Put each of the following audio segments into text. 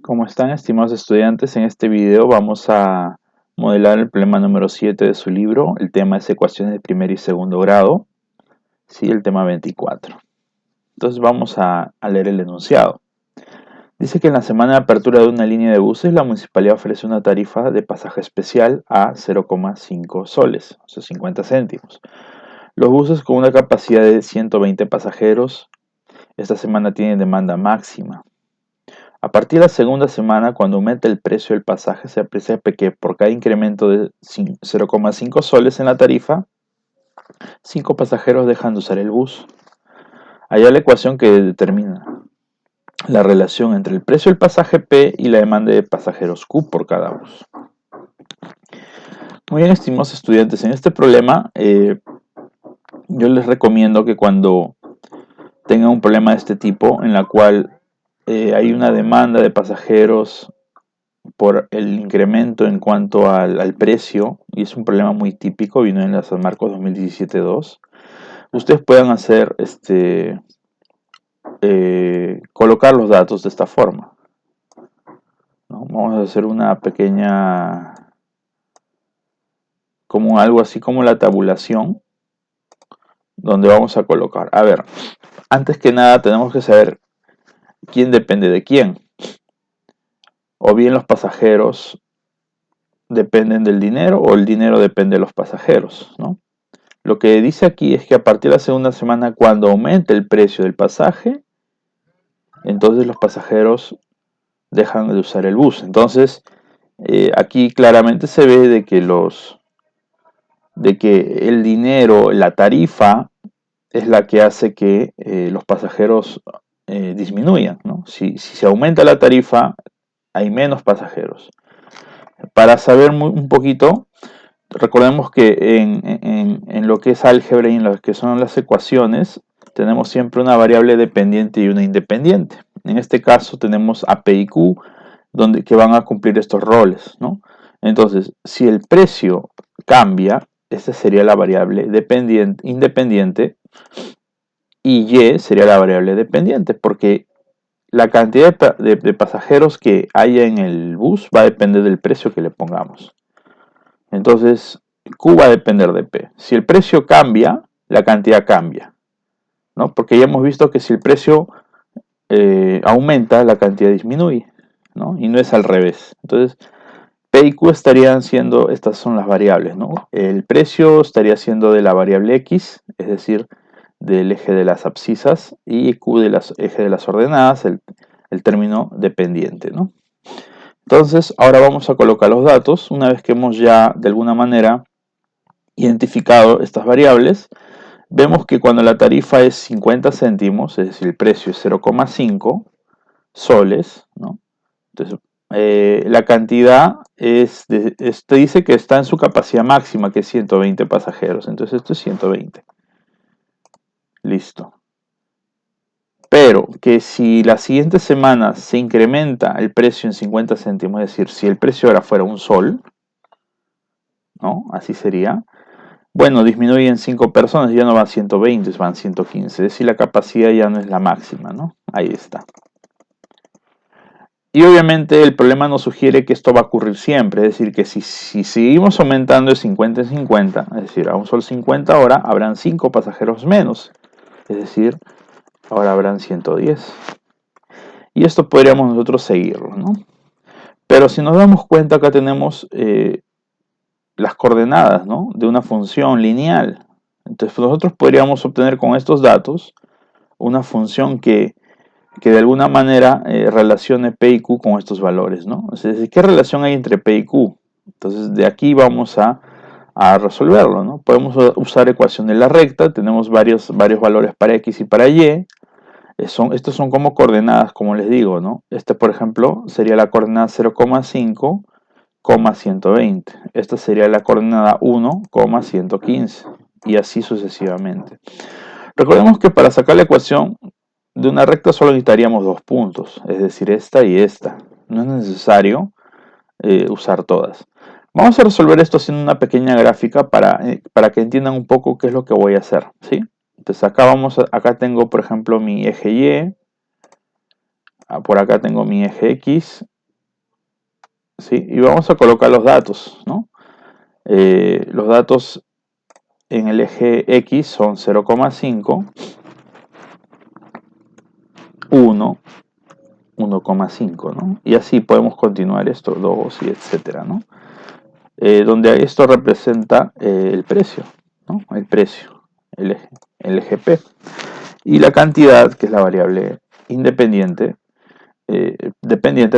¿Cómo están, estimados estudiantes? En este video vamos a modelar el problema número 7 de su libro. El tema es ecuaciones de primer y segundo grado. Sí, el tema 24. Entonces vamos a leer el enunciado. Dice que en la semana de apertura de una línea de buses, la municipalidad ofrece una tarifa de pasaje especial a 0,5 soles, o sea, 50 céntimos. Los buses con una capacidad de 120 pasajeros esta semana tienen demanda máxima. A partir de la segunda semana, cuando aumenta el precio del pasaje, se aprecia que por cada incremento de 0,5 soles en la tarifa, 5 pasajeros dejan de usar el bus. Allá la ecuación que determina la relación entre el precio del pasaje P y la demanda de pasajeros Q por cada bus. Muy bien, estimados estudiantes, en este problema yo les recomiendo que cuando tengan un problema de este tipo, en la cual hay una demanda de pasajeros por el incremento en cuanto al precio, y es un problema muy típico, vino en la San Marcos 2017-2, ustedes puedan hacer, colocar los datos de esta forma, ¿no? Vamos a hacer una pequeña, como algo así como la tabulación, donde vamos a colocar, a ver, antes que nada tenemos que saber quién depende de quién, o bien los pasajeros dependen del dinero, o el dinero depende de los pasajeros, ¿no? Lo que dice aquí es que a partir de la segunda semana, cuando aumente el precio del pasaje, entonces los pasajeros dejan de usar el bus. Entonces, aquí claramente se ve de que el dinero, la tarifa, es la que hace que los pasajeros disminuyan, ¿no? Si se aumenta la tarifa, hay menos pasajeros. Para saber un poquito, recordemos que en lo que es álgebra y en lo que son las ecuaciones, tenemos siempre una variable dependiente y una independiente. En este caso tenemos a P y Q, que van a cumplir estos roles, ¿no? Entonces, si el precio cambia, esta sería la variable independiente y Y sería la variable dependiente, porque la cantidad de pasajeros que haya en el bus va a depender del precio que le pongamos. Entonces, Q va a depender de P. Si el precio cambia, la cantidad cambia, ¿no? Porque ya hemos visto que si el precio aumenta, la cantidad disminuye, ¿no? Y no es al revés. Entonces, P y Q estarían siendo, estas son las variables, ¿no? El precio estaría siendo de la variable X, es decir, del eje de las abscisas, y Q del eje de las ordenadas, el término dependiente, ¿no? Entonces, ahora vamos a colocar los datos. Una vez que hemos ya, de alguna manera, identificado estas variables, vemos que cuando la tarifa es 50 céntimos, es decir, el precio es 0,5 soles, ¿no? Entonces, la cantidad te dice que está en su capacidad máxima, que es 120 pasajeros. Entonces, esto es 120. Listo. Pero que si la siguiente semana se incrementa el precio en 50 céntimos, es decir, si el precio ahora fuera un sol, ¿no? Así sería. Bueno, disminuyen 5 personas, ya no van 120, van 115. Es decir, la capacidad ya no es la máxima, ¿no? Ahí está. Y obviamente el problema nos sugiere que esto va a ocurrir siempre. Es decir, que si seguimos aumentando de 50 en 50, es decir, a un sol 50 ahora, habrán 5 pasajeros menos. Es decir, ahora habrán 110. Y esto podríamos nosotros seguirlo, ¿no? Pero si nos damos cuenta, acá tenemos las coordenadas, ¿no? De una función lineal. Entonces nosotros podríamos obtener con estos datos una función que de alguna manera relacione P y Q con estos valores, ¿no? Es decir, ¿qué relación hay entre P y Q? Entonces de aquí vamos a resolverlo, ¿no? Podemos usar ecuación de la recta, tenemos varios valores para X y para Y. Estos son como coordenadas, como les digo, ¿no? Este, por ejemplo, sería la coordenada 0,5, 120. Esta sería la coordenada 1, 115. Y así sucesivamente. Recordemos que para sacar la ecuación de una recta solo necesitaríamos dos puntos, es decir, esta y esta. No es necesario usar todas. Vamos a resolver esto haciendo una pequeña gráfica para que entiendan un poco qué es lo que voy a hacer, ¿sí? Entonces acá tengo, por ejemplo, mi eje Y, por acá tengo mi eje X ¿sí? Y vamos a colocar los datos, ¿no? Los datos en el eje X son 0,5, 1, 1,5, ¿no? Y así podemos continuar esto, 2 y etcétera, ¿no? Donde esto representa el precio, ¿no? El precio, el eje P. Y la cantidad, que es la variable independiente, depende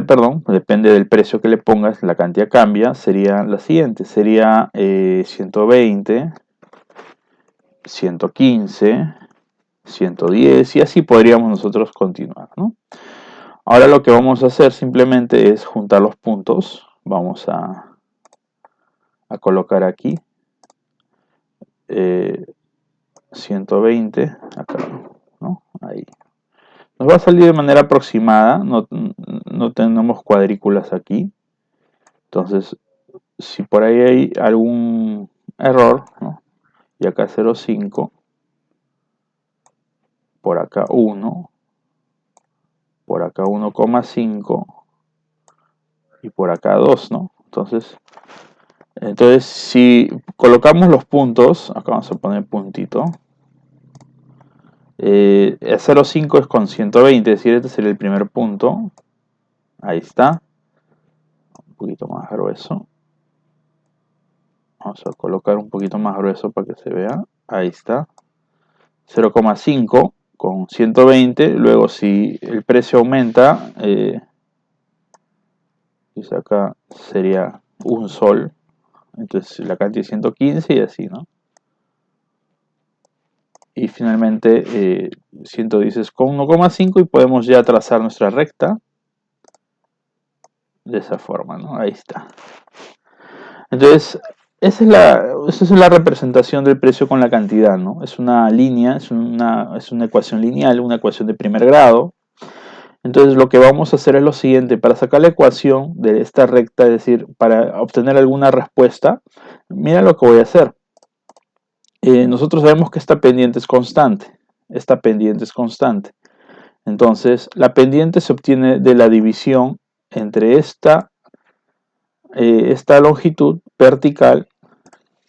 del precio que le pongas, la cantidad cambia, sería la siguiente, sería 120, 115, 110 y así podríamos nosotros continuar, ¿no? Ahora lo que vamos a hacer simplemente es juntar los puntos, vamos a colocar aquí 120, acá, ¿no? Ahí. Nos va a salir de manera aproximada, no tenemos cuadrículas aquí. Entonces, si por ahí hay algún error, ¿no? Y acá 0,5, por acá 1, por acá 1,5 y por acá 2, ¿no? Entonces, si colocamos los puntos, acá vamos a poner puntito, 0,5 es con 120, es decir, este sería el primer punto. Ahí está. Un poquito más grueso. Vamos a colocar un poquito más grueso para que se vea. Ahí está. 0,5 con 120. Luego, si el precio aumenta, pues acá sería un sol. Entonces, la cantidad es 115 y así, ¿no? Y finalmente 110 es con 1,5 y podemos ya trazar nuestra recta de esa forma, ¿no? Ahí está. Entonces, esa es la representación del precio con la cantidad, ¿no? Es una línea, es una ecuación lineal, una ecuación de primer grado. Entonces, lo que vamos a hacer es lo siguiente, para sacar la ecuación de esta recta, es decir, para obtener alguna respuesta, mira lo que voy a hacer. Nosotros sabemos que esta pendiente es constante. Esta pendiente es constante. Entonces, la pendiente se obtiene de la división entre esta longitud vertical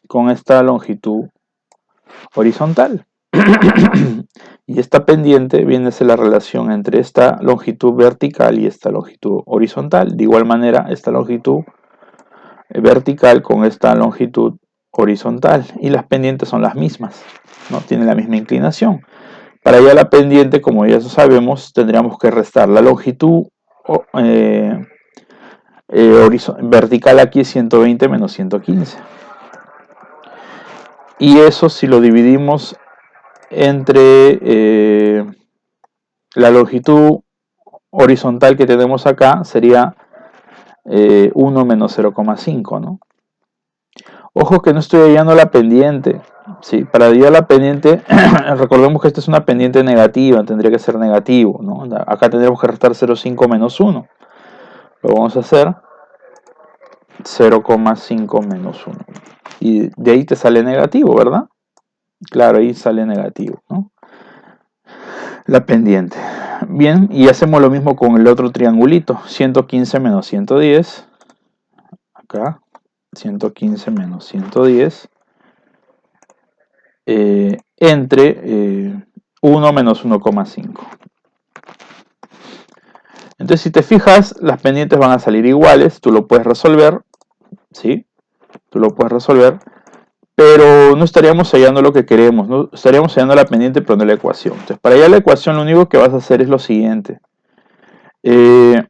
con esta longitud horizontal. Y esta pendiente viene a ser la relación entre esta longitud vertical y esta longitud horizontal. De igual manera, esta longitud vertical con esta longitud horizontal. Y las pendientes son las mismas, ¿no? Tienen la misma inclinación. Para hallar la pendiente, como ya sabemos, tendríamos que restar la longitud vertical aquí es 120 menos 115. Y eso, si lo dividimos entre la longitud horizontal que tenemos acá, sería 1 menos 0,5, ¿no? Ojo que no estoy hallando la pendiente. ¿Sí? Para hallar la pendiente, recordemos que esta es una pendiente negativa, tendría que ser negativo, ¿no? Acá tendríamos que restar 0,5 menos 1. Lo vamos a hacer 0,5 menos 1. Y de ahí te sale negativo, ¿verdad? Claro, ahí sale negativo, ¿no? La pendiente. Bien, y hacemos lo mismo con el otro triangulito. 115 menos 110. Acá. 115 menos 110. Entre 1 menos 1,5. Entonces, si te fijas, las pendientes van a salir iguales. Tú lo puedes resolver. ¿Sí? Tú lo puedes resolver. Pero no estaríamos hallando lo que queremos, ¿no? Estaríamos hallando la pendiente pero no la ecuación. Entonces, para hallar la ecuación lo único que vas a hacer es lo siguiente. En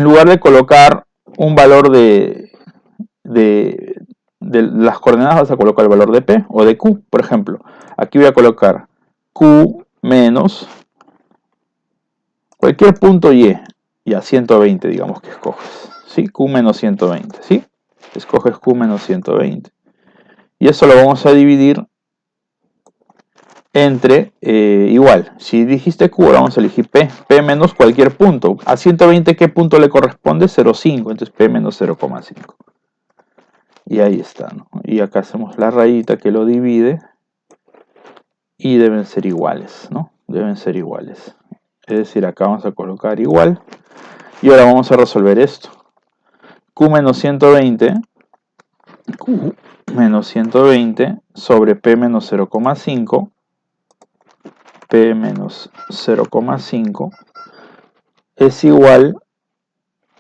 lugar de colocar un valor de las coordenadas, vas a colocar el valor de P o de Q. Por ejemplo, aquí voy a colocar Q menos cualquier punto Y a 120, digamos que escoges. ¿Sí? Q menos 120, ¿sí? Escoges Q menos 120. Y eso lo vamos a dividir entre, igual, si dijiste Q, ahora vamos a elegir P. P menos cualquier punto. A 120, ¿qué punto le corresponde? 0,5. Entonces P menos 0,5. Y ahí está, ¿no? Y acá hacemos la rayita que lo divide. Y deben ser iguales, ¿no? Deben ser iguales. Es decir, acá vamos a colocar igual. Y ahora vamos a resolver esto. Q Q menos 120, Q menos 120 sobre P menos 0,5, P menos 0,5 es igual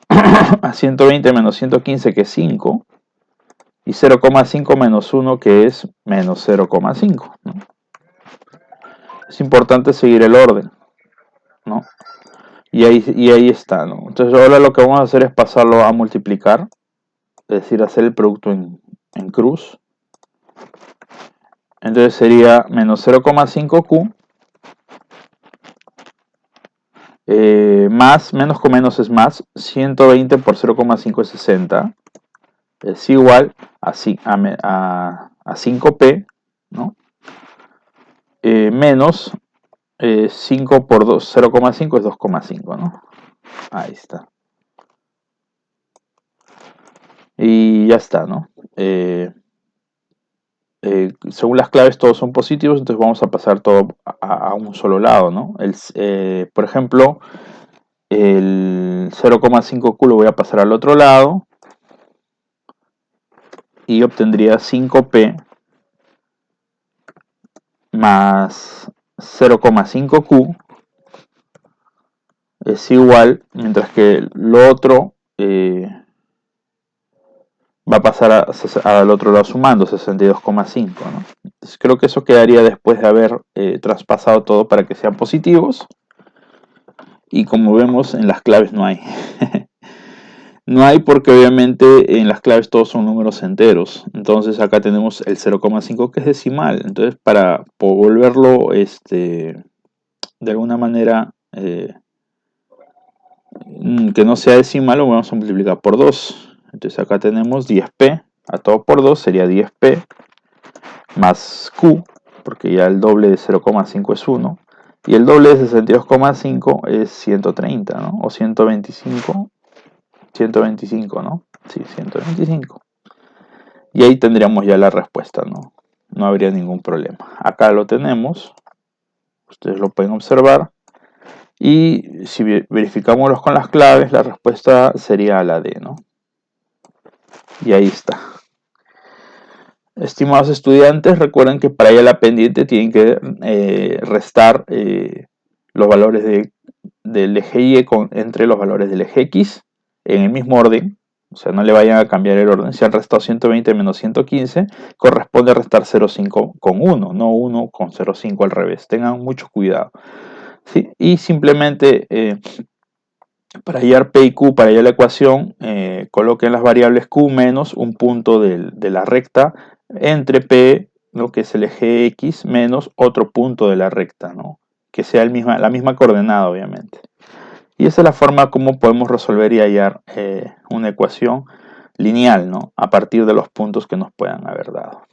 a 120 menos 115, que es 5, y 0,5 menos 1, que es menos 0,5, ¿no? Es importante seguir el orden, ¿no? Y ahí está, ¿no? Entonces ahora lo que vamos a hacer es pasarlo a multiplicar, es decir, hacer el producto en cruz. Entonces sería menos 0,5Q más, menos con menos es más, 120 por 0,5 es 60, es igual a 5P, ¿no? Menos 5 por 2, 0,5 es 2,5, ¿no? Ahí está. Y ya está, ¿no? Según las claves todos son positivos, entonces vamos a pasar todo a un solo lado, ¿no? Por ejemplo, el 0,5Q lo voy a pasar al otro lado y obtendría 5P más 0,5Q es igual, mientras que lo otro va a pasar al otro lado sumando 62,5, ¿no? Entonces creo que eso quedaría después de haber traspasado todo para que sean positivos. Y como vemos, en las claves no hay. No hay, porque obviamente en las claves todos son números enteros. Entonces acá tenemos el 0,5 que es decimal. Entonces para volverlo de alguna manera que no sea decimal, lo vamos a multiplicar por 2. Entonces acá tenemos 10P. A todo por 2 sería 10P más Q, porque ya el doble de 0,5 es 1. Y el doble de 62,5 es 130, ¿no? O 125. 125, ¿no? Sí, 125. Y ahí tendríamos ya la respuesta, ¿no? No habría ningún problema. Acá lo tenemos. Ustedes lo pueden observar. Y si verificamos con las claves, la respuesta sería la D, ¿no? Y ahí está. Estimados estudiantes, recuerden que para ir a la pendiente tienen que restar los valores del eje Y entre los valores del eje X en el mismo orden. O sea, no le vayan a cambiar el orden. Si han restado 120 menos 115, corresponde a restar 0,5 con 1, no 1 con 0,5 al revés. Tengan mucho cuidado, ¿sí? Y simplemente para hallar P y Q, para hallar la ecuación, coloquen las variables Q menos un punto de la recta entre P, lo que es el eje X, menos otro punto de la recta, ¿no? Que sea la misma coordenada, obviamente. Y esa es la forma como podemos resolver y hallar una ecuación lineal, ¿no? A partir de los puntos que nos puedan haber dado.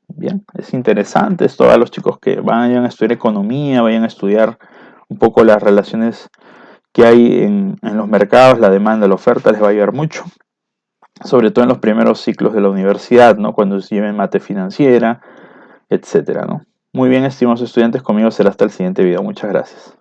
Bien, es interesante esto a los chicos que vayan a estudiar economía, vayan a estudiar un poco las relaciones que hay en los mercados, la demanda, la oferta, les va a ayudar mucho. Sobre todo en los primeros ciclos de la universidad, ¿no? Cuando se lleven mate financiera, etcétera, ¿no? Muy bien, estimados estudiantes, conmigo será hasta el siguiente video. Muchas gracias.